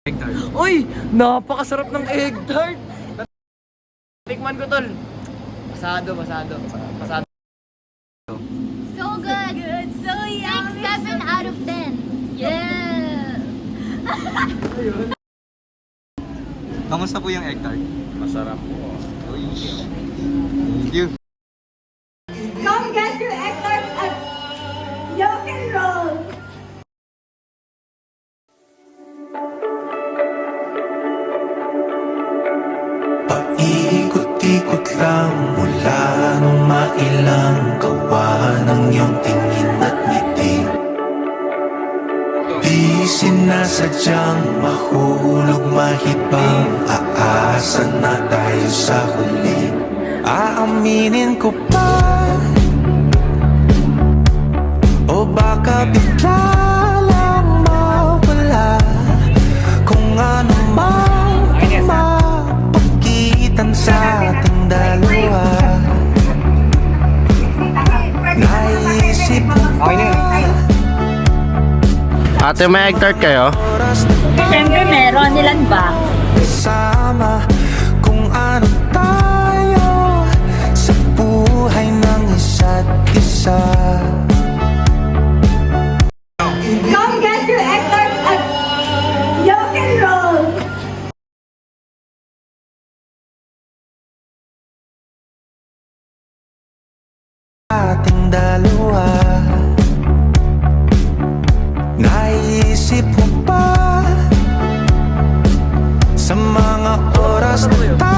Egg tart. Uy! Napakasarap ng egg tart! Tikman ko, tol. Pasado. So good. So yummy. 6, 7 out of 10. Yeah. Kamusta po yung egg tart? Masarap po. Uy. Thank you. Come get your egg tart at Rock and Roll! Paikot-ikot lang mula nung mailang gawa ng iyong tingin at ngiti. Di sinasadyang mahulog mahibang, aasa na tayo sa huli. Aaminin ko pa, o baka bigla lang mawala kung ano mang mapagitan sa ating dalawa. Naisip ko pa, Ate, may egg tart kayo? Siyempre meron. Ilan ba? kasama kung ano tayo sa buhay ng isa't isa. Come get your egg tart at Rock and Roll! Ating dalawa, naisip mo ba sa mga oras na tayo